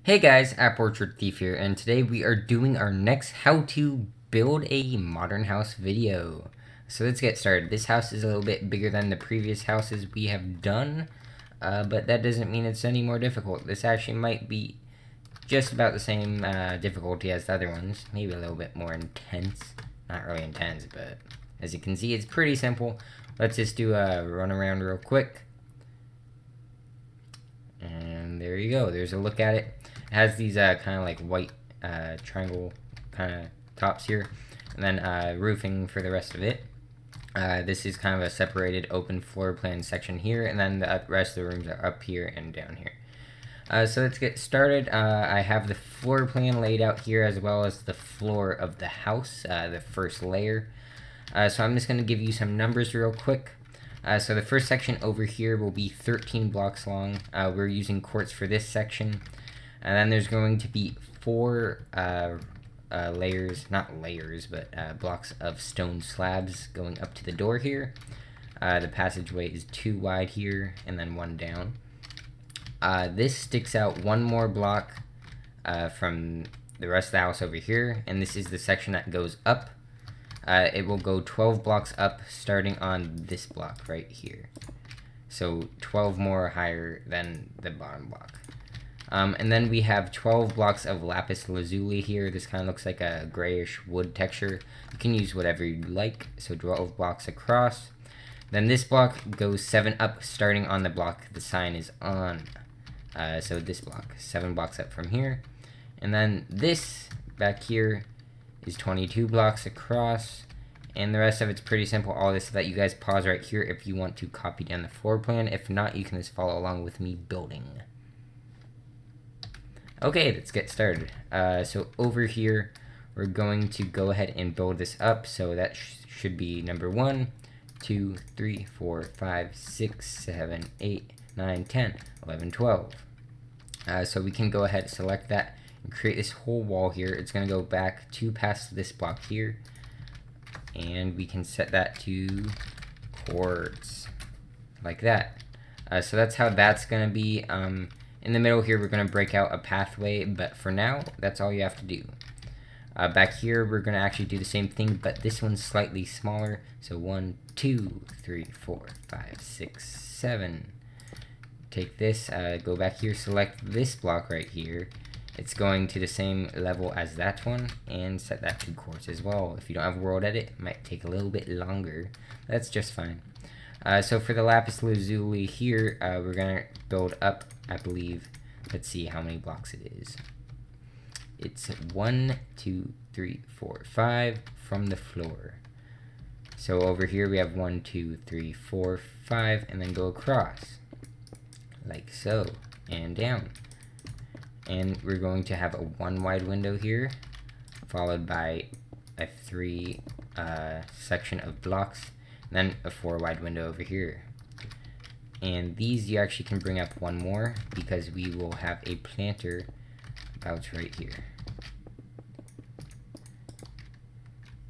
Hey guys, App Orchard Thief here, and today we are doing our next how to build a modern house video. So let's get started. This house is a little bit bigger than the previous houses we have done, but that doesn't mean it's any more difficult. This actually might be just about the same difficulty as the other ones, maybe a little bit more intense. Not really intense, but as you can see, it's pretty simple. Let's just do a run around real quick. And there you go, there's a look at it. It has these kind of like white triangle kind of tops here, and then roofing for the rest of it. This is kind of a separated open floor plan section here, and then the rest of the rooms are up here and down here. So let's get started. I have the floor plan laid out here as well as the floor of the house, the first layer. So I'm just going to give you some numbers real quick. So the first section over here will be 13 blocks long. We're using quartz for this section. And then there's going to be 4 layers, not layers, but blocks of stone slabs going up to the door here. The passageway is 2 wide here, and then 1 down. This sticks out 1 more block from the rest of the house over here, and this is the section that goes up. It will go 12 blocks up, starting on this block right here. So 12 more higher than the bottom block. And then we have 12 blocks of lapis lazuli here. This kind of looks like a grayish wood texture. You can use whatever you like. So 12 blocks across. Then this block goes 7 up, starting on the block the sign is on. So this block, 7 blocks up from here. And then this back here is 22 blocks across, and the rest of it's pretty simple. All this so that you guys pause right here if you want to copy down the floor plan. If not, you can just follow along with me building. Okay, let's get started. So over here, we're going to go ahead and build this up. So that should be number 1, 2, 3, 4, 5, 6, 7, 8, 9, 10, 11, 12. So we can go ahead and select that and create this whole wall here. It's going to go back 2 past this block here, and we can set that to quartz like that. So that's how that's going to be. In the middle here, we're going to break out a pathway, but for now, that's all you have to do. Back here, we're going to actually do the same thing, but this one's slightly smaller. So 1, 2, 3, 4, 5, 6, 7. Take this, go back here, select this block right here. It's going to the same level as that one, and set that to quartz as well. If you don't have world edit, it might take a little bit longer. That's just fine. So for the lapis lazuli here, we're going to build up, I believe. Let's see how many blocks it is. It's 1, 2, 3, 4, 5 from the floor. So over here we have 1, 2, 3, 4, 5, and then go across. Like so, and down. And we're going to have a 1 wide window here, followed by a 3 section of blocks, and then a 4 wide window over here. And these you actually can bring up 1 more, because we will have a planter about right here.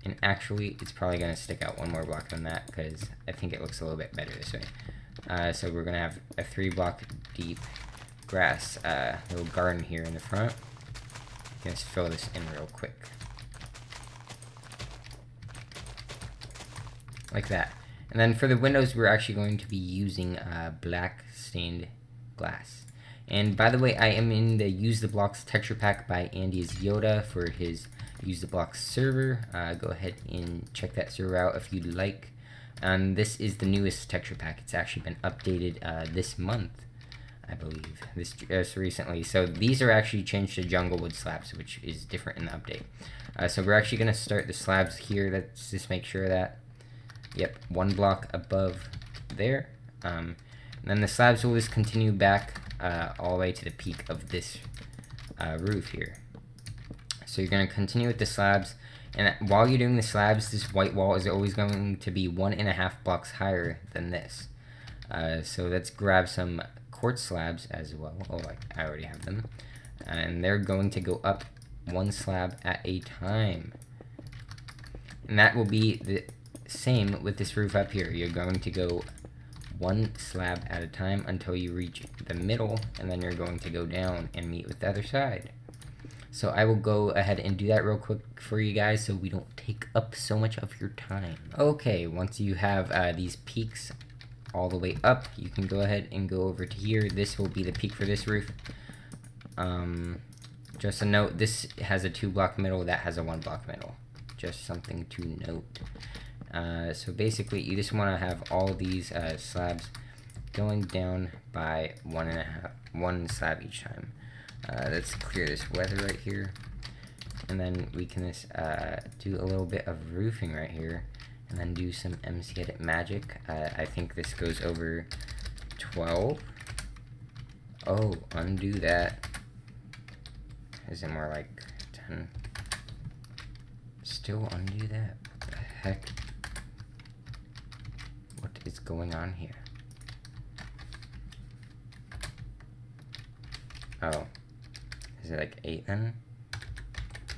And actually, it's probably going to stick out 1 more block than that, because I think it looks a little bit better this way. So we're going to have a 3 block deep grass little garden here in the front. Let's fill this in real quick. Like that. And then for the windows, we're actually going to be using black stained glass. And by the way, I am in the Use the Blocks texture pack by Andy's Yoda for his Use the Blocks server. Go ahead and check that server out if you'd like. This is the newest texture pack. It's actually been updated this month, I believe, this recently. So these are actually changed to jungle wood slabs, which is different in the update. So we're actually going to start the slabs here. Let's just make sure that, yep, 1 block above there. And then the slabs will just continue back all the way to the peak of this roof here. So you're going to continue with the slabs, and while you're doing the slabs, this white wall is always going to be 1.5 blocks higher than this. So let's grab some quartz slabs as well. Oh, I already have them. And they're going to go up 1 slab at a time. And that will be the same with this roof up here. You're going to go one slab at a time until you reach the middle, and then you're going to go down and meet with the other side. So I will go ahead and do that real quick for you guys so we don't take up so much of your time. Okay, once you have these peaks all the way up, you can go ahead and go over to here. This will be the peak for this roof. Just a note, this has a 2-block middle, that has a 1-block middle. Just something to note. So basically, you just want to have all these slabs going down by one slab each time. Let's clear this weather right here, and then we can just do a little bit of roofing right here, and then do some MC Edit magic. I think this goes over 12. Oh, undo that. Is it more like 10? Still undo that? What the heck? What is going on here? Oh. Is it like 8 then?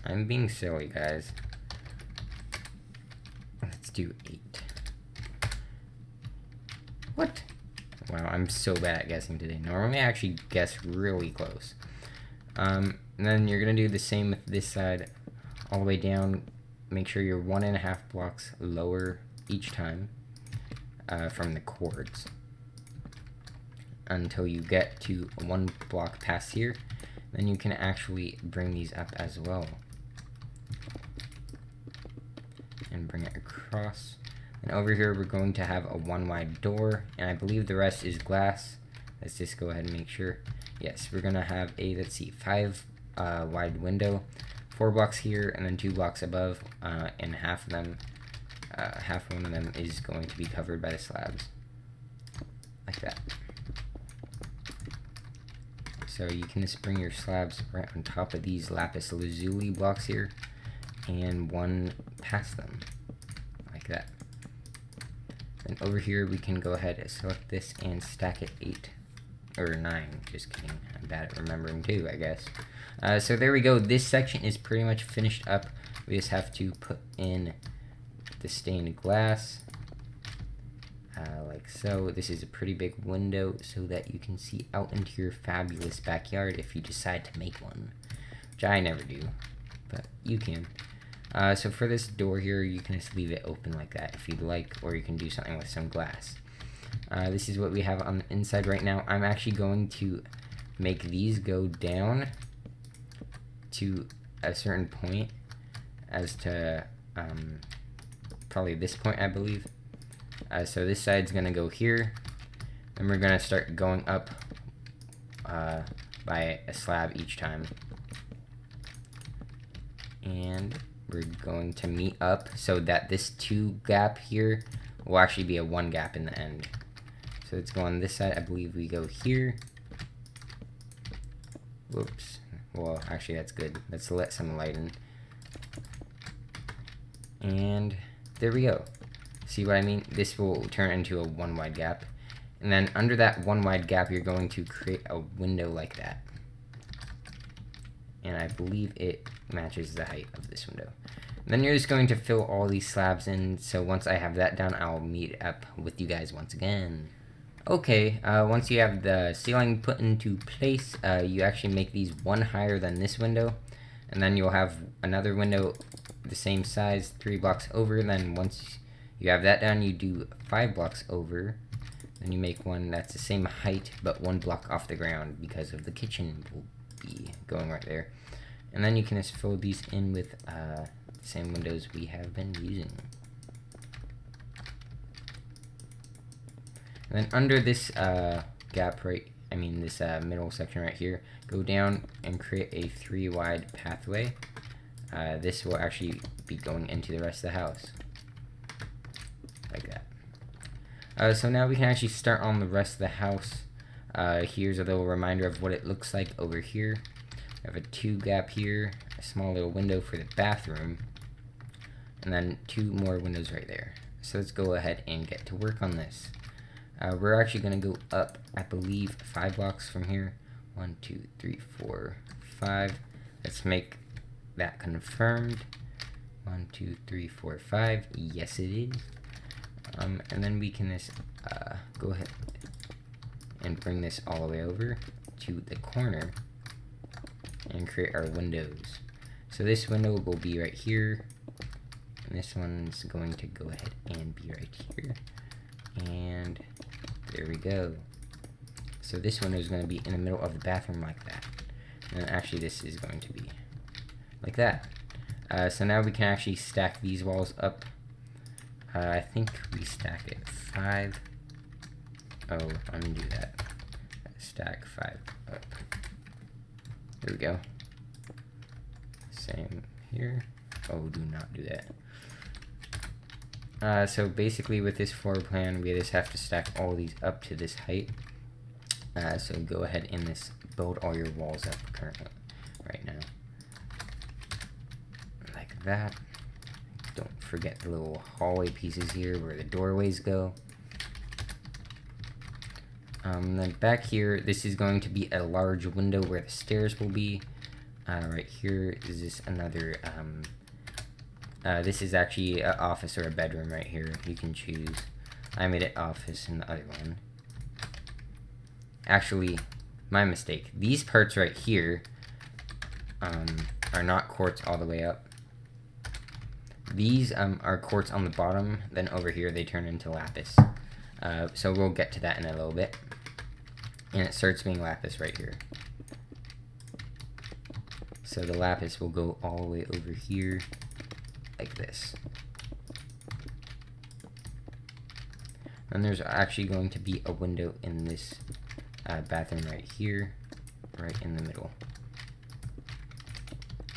I'm being silly, guys. Let's do 8. What? Wow, I'm so bad at guessing today. Normally I actually guess really close. And then you're gonna do the same with this side, all the way down. Make sure you're 1.5 blocks lower each time from the cords until you get to 1 block past here. Then you can actually bring these up as well and bring it across. And over here we're going to have a 1 wide door, and I believe the rest is glass. Let's just go ahead and make sure. Yes, we're gonna have a, let's see, 5 wide window, 4 blocks here, and then 2 blocks above, and half one of them is going to be covered by the slabs, like that. So you can just bring your slabs right on top of these lapis lazuli blocks here, and one past them, like that. Then over here we can go ahead and select this and stack it 8 or 9. Just kidding. I'm bad at remembering too, I guess. So there we go. This section is pretty much finished up. We just have to put in the stained glass, like so. This is a pretty big window so that you can see out into your fabulous backyard if you decide to make one, which I never do, but you can. So for this door here, you can just leave it open like that if you'd like, or you can do something with some glass. This is what we have on the inside right now. I'm actually going to make these go down to a certain point, as to probably this point, I believe. So this side's gonna go here, and we're gonna start going up by a slab each time, and we're going to meet up so that this 2 gap here will actually be a 1 gap in the end. So let's go on this side. I believe we go here. Whoops. Well, actually that's good. Let's let some light in. And there we go. See what I mean? This will turn into a 1 wide gap. And then under that 1 wide gap, you're going to create a window like that. And I believe it matches the height of this window. And then you're just going to fill all these slabs in. So once I have that done, I'll meet up with you guys once again. Okay, once you have the ceiling put into place, you actually make these 1 higher than this window. And then you'll have another window the same size 3 blocks over. And then once you have that done, you do 5 blocks over. Then you make one that's the same height, but 1 block off the ground, because of the kitchen will be going right there. And then you can just fill these in with the same windows we have been using. And then under this gap this middle section right here, go down and create a 3 wide pathway. This will actually be going into the rest of the house, like that. So now we can actually start on the rest of the house. Here's a little reminder of what it looks like over here. We have a 2 gap here, a small little window for the bathroom, and then 2 more windows right there. So let's go ahead and get to work on this. We're actually going to go up, I believe, 5 blocks from here. 1, 2, 3, 4, 5. Let's make that confirmed. 1, 2, 3, 4, 5. Yes, it is. And then we can just go ahead and bring this all the way over to the corner and create our windows. So this window will be right here, and this one's going to go ahead and be right here, and there we go. So this window is going to be in the middle of the bathroom like that, and actually this is going to be like that. So now we can actually stack these walls up. I think we stack it 5. Oh, undo that. Stack 5 up. There we go. Same here. Oh, do not do that. So basically with this floor plan, we just have to stack all these up to this height. So go ahead and build all your walls up currently, right now. Like that. Don't forget the little hallway pieces here where the doorways go. Then back here, this is going to be a large window where the stairs will be. Right here is this another, this is actually an office or a bedroom right here. You can choose. I made it office in the other one. Actually, my mistake. These parts right here are not quartz all the way up. These are quartz on the bottom, then over here they turn into lapis. So we'll get to that in a little bit. And it starts being lapis right here. So the lapis will go all the way over here, like this. And there's actually going to be a window in this bathroom right here, right in the middle.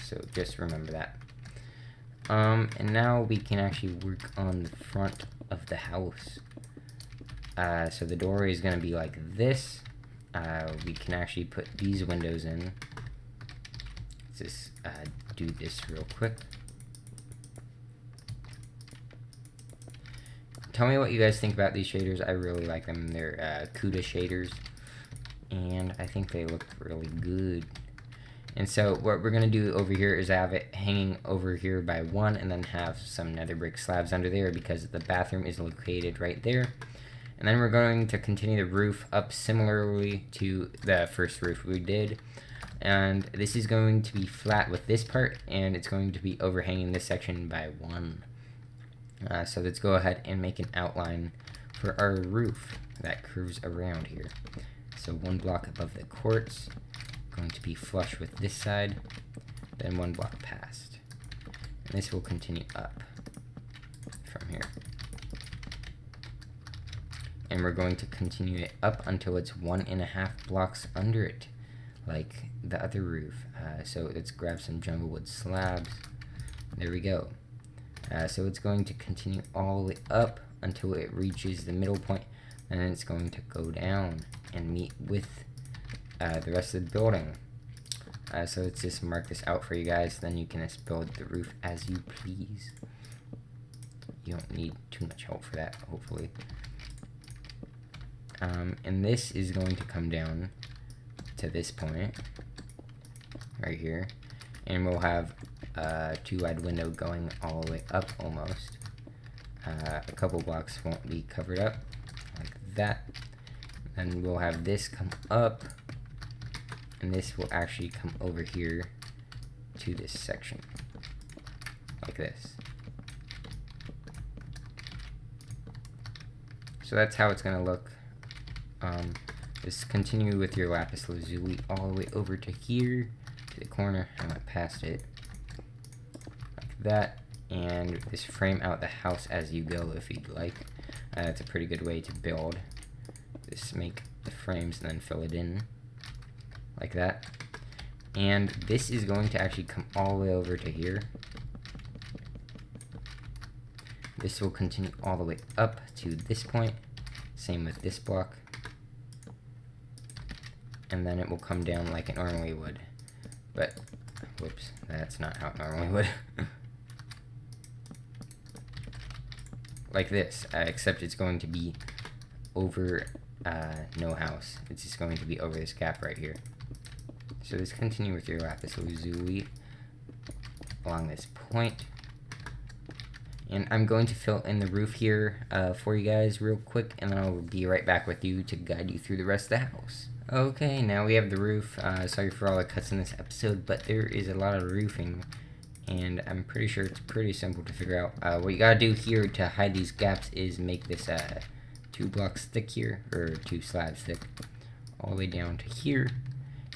So just remember that. And now we can actually work on the front of the house. So the doorway is going to be like this. We can actually put these windows in. Let's just do this real quick. Tell me what you guys think about these shaders. I really like them. They're CUDA shaders, and I think they look really good. And so what we're going to do over here is have it hanging over here by 1, and then have some nether brick slabs under there because the bathroom is located right there. And then we're going to continue the roof up similarly to the first roof we did. And this is going to be flat with this part, and it's going to be overhanging this section by 1. So let's go ahead and make an outline for our roof that curves around here. So 1 block above the quartz, going to be flush with this side, then 1 block past. And this will continue up from here. And we're going to continue it up until it's 1.5 blocks under it, like the other roof. So let's grab some jungle wood slabs. There we go. So it's going to continue all the way up until it reaches the middle point, and then it's going to go down and meet with the rest of the building. So let's just mark this out for you guys, then you can just build the roof as you please. You don't need too much help for that, hopefully. And this is going to come down to this point right here, and we'll have a 2-wide window going all the way up almost. A couple blocks won't be covered up like that. Then we'll have this come up, and this will actually come over here to this section like this. So that's how it's gonna look. Just continue with your lapis lazuli all the way over to here, to the corner. I went past it, like that, and just frame out the house as you go if you'd like. That's a pretty good way to build. Just make the frames and then fill it in, like that. And this is going to actually come all the way over to here. This will continue all the way up to this point. Same with this block. And then it will come down like it normally would. But, whoops, that's not how it normally would. Like this, except it's going to be over no house. It's just going to be over this gap right here. So just continue with your lapis lazuli along this point. And I'm going to fill in the roof here for you guys real quick, and then I'll be right back with you to guide you through the rest of the house. Okay, now we have the roof. Sorry for all the cuts in this episode, but there is a lot of roofing, and I'm pretty sure it's pretty simple to figure out. What you gotta do here to hide these gaps is make this 2 blocks thick here, or 2 slabs thick, all the way down to here,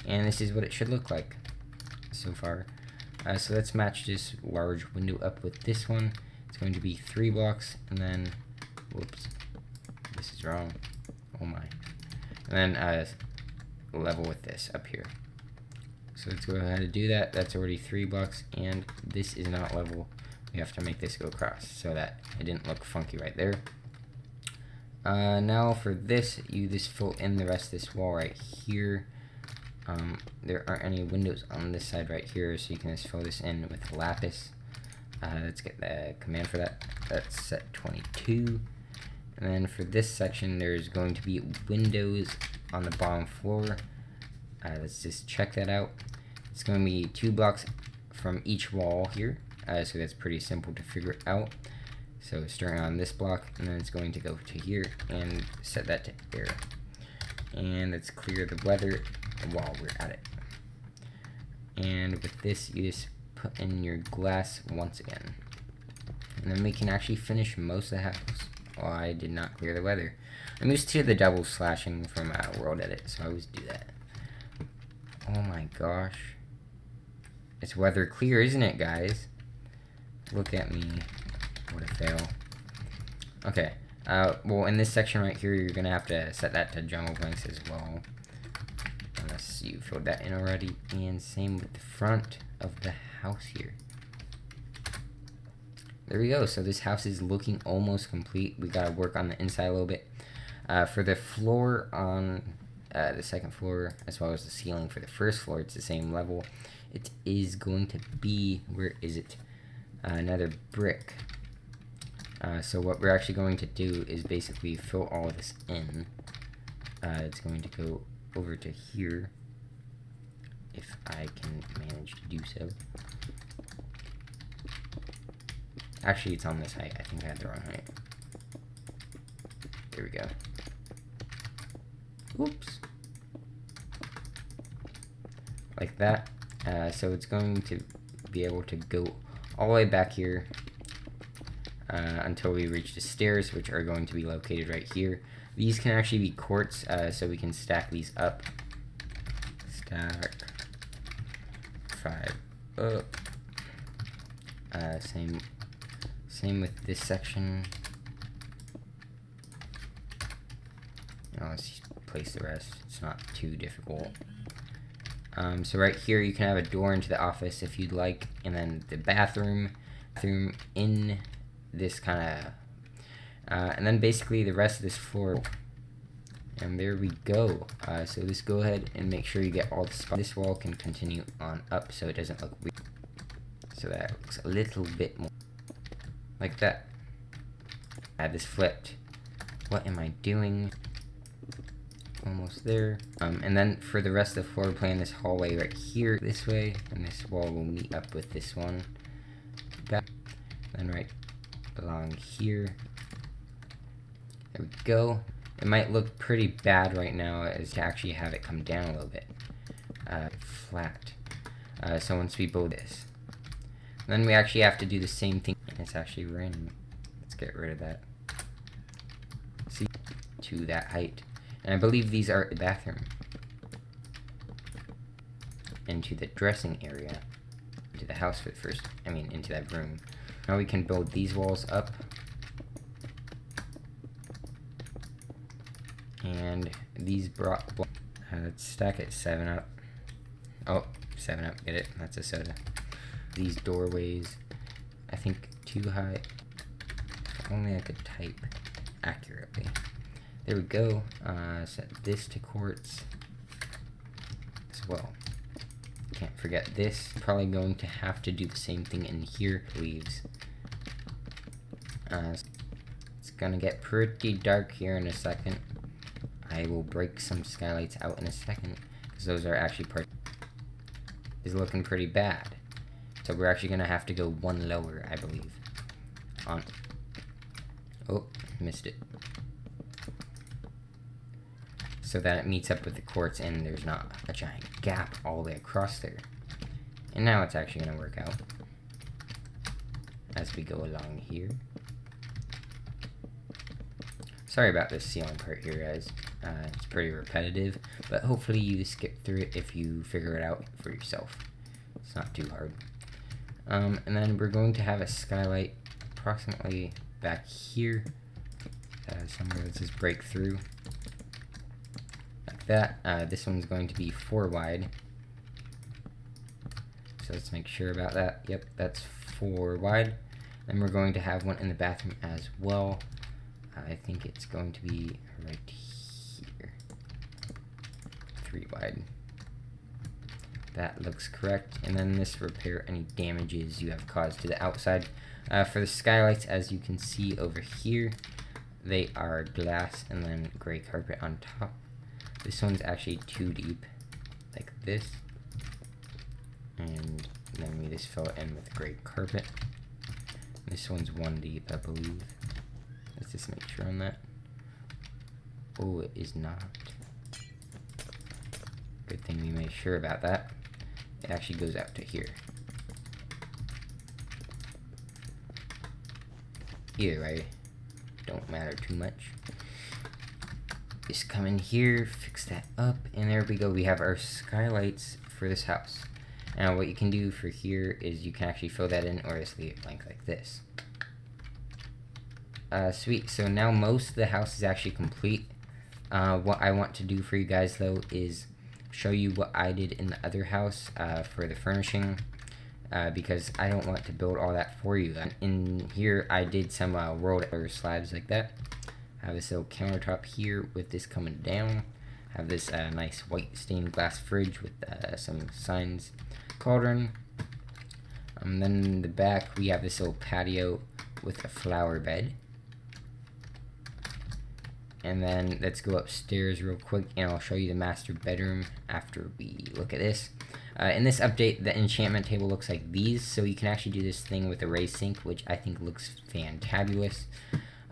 and this is what it should look like so far. So let's match this large window up with this one. It's going to be 3 blocks, and then, whoops, this is wrong, oh my, and then level with this up here. So let's go ahead and do that. That's already 3 blocks, and this is not level. We have to make this go across so that it didn't look funky right there. Now for this, you just fill in the rest of this wall right here. There aren't any windows on this side right here, so you can just fill this in with lapis. Let's get the command for that. That's set 22. And then for this section, there's going to be windows on the bottom floor. Let's just check that out. It's going to be 2 blocks from each wall here, so that's pretty simple to figure out. So starting on this block, and then it's going to go to here and set that to air. And let's clear the weather while we're at it. And with this, you just put in your glass once again, and then we can actually finish most of the house. Oh, I did not clear the weather. I'm used to the double slashing from World Edit, so I always do that. Oh my gosh, it's weather clear, isn't it, guys? Look at me, what a fail. Okay, well, in this section right here, you're gonna have to set that to jungle blanks as well, unless you filled that in already. And same with the front of the house here. There we go. So this house is looking almost complete. We gotta work on the inside a little bit. For the floor on the second floor, as well as the ceiling for the first floor, it's the same level. It is going to be, where is it? Another brick. So what we're actually going to do is basically fill all of this in. It's going to go over to here, if I can manage to do so. Actually, it's on this height. I think I had the wrong height. There we go. Oops. Like that. So it's going to be able to go all the way back here until we reach the stairs, which are going to be located right here. These can actually be quartz, so we can stack these up. Stack 5 up. Same with this section. Now let's place the rest. It's not too difficult. So right here you can have a door into the office if you'd like, and then the bathroom in this kind of, and then basically the rest of this floor. And there we go. So just go ahead and make sure you get all the spots. This wall can continue on up so it doesn't look weird. So that looks a little bit more like that. I had this flipped. What am I doing? Almost there. And then for the rest of the floor plan, this hallway right here this way, and this wall will meet up with this one back. Then right along here. There we go. It might look pretty bad right now as to actually have it come down a little bit. Flat. So once we build this, then we actually have to do the same thing. And it's actually raining. Let's get rid of that. See, to that height. And I believe these are the bathroom. Into the dressing area. Into the house for the first, into that room. Now we can build these walls up. And these let's stack it 7 up. Oh, 7 up, get it? That's a soda. These doorways, I think too high. If only I could type accurately. There we go. Set this to quartz as well. Can't forget this. Probably going to have to do the same thing in here. Leaves. It's gonna get pretty dark here in a second. I will break some skylights out in a second, because those are actually is looking pretty bad. So we're actually gonna have to go one lower, I believe. on. Oh, missed it. So that it meets up with the quartz and there's not a giant gap all the way across there. And now it's actually going to work out as we go along here. Sorry about this ceiling part here, guys. It's pretty repetitive, but hopefully you skip through it if you figure it out for yourself. It's not too hard. And then we're going to have a skylight approximately back here. Somewhere let's just break through. Like that. This one's going to be 4 wide. So let's make sure about that. Yep, that's 4 wide. Then we're going to have one in the bathroom as well. I think it's going to be right here. 3 wide. That looks correct. And then this repair any damages you have caused to the outside. For the skylights, as you can see over here, they are glass and then gray carpet on top. This one's actually 2 deep, like this. And then we just fill it in with gray carpet. This one's 1 deep, I believe. Let's just make sure on that. Oh, it is not. Good thing we made sure about that. It actually goes out to here. Either way, don't matter too much. Just come in here, fix that up, and there we go. We have our skylights for this house. Now what you can do for here is you can actually fill that in or just leave it blank like this. Sweet, so now most of the house is actually complete. What I want to do for you guys though is show you what I did in the other house for the furnishing, because I don't want to build all that for you. In here I did some world slabs like that. Have this little countertop here with this coming down. Have this nice white stained glass fridge with some signs, cauldron. Then in the back we have this little patio with a flower bed. And then let's go upstairs real quick and I'll show you the master bedroom after we look at this. In this update, the enchantment table looks like these, so you can actually do this thing with a raised sink, which I think looks fantabulous.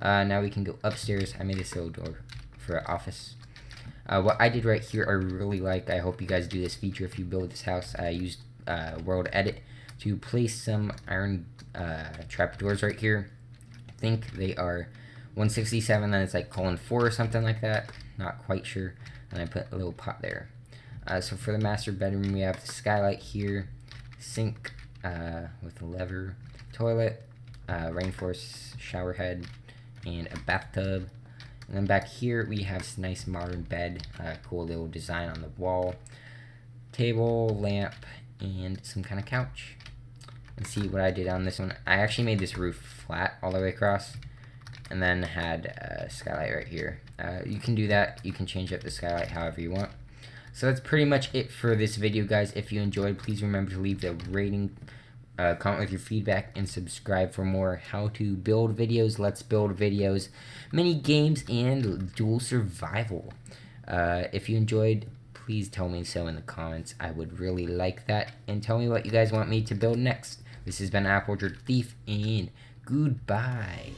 Now we can go upstairs. I made this little door for an office. What I did right here I really like. I hope you guys do this feature if you build this house. I used World Edit to place some iron trapdoors right here. I think they are 167, then it's like colon 4 or something like that. Not quite sure. And I put a little pot there. So for the master bedroom, we have the skylight here, sink with a lever, toilet, rainforest shower head, and a bathtub. And then back here we have this nice modern bed, cool little design on the wall, table, lamp, and some kind of couch. And see what I did on this one. I actually made this roof flat all the way across, and then had a skylight right here. You can do that. You can change up the skylight however you want. So that's pretty much it for this video, guys. If you enjoyed, please remember to leave the rating, comment with your feedback, and subscribe for more how to build videos, let's build videos, mini games, and dual survival. If you enjoyed, please tell me so in the comments. I would really like that. And tell me what you guys want me to build next. This has been Apple Orchard Thief, and goodbye.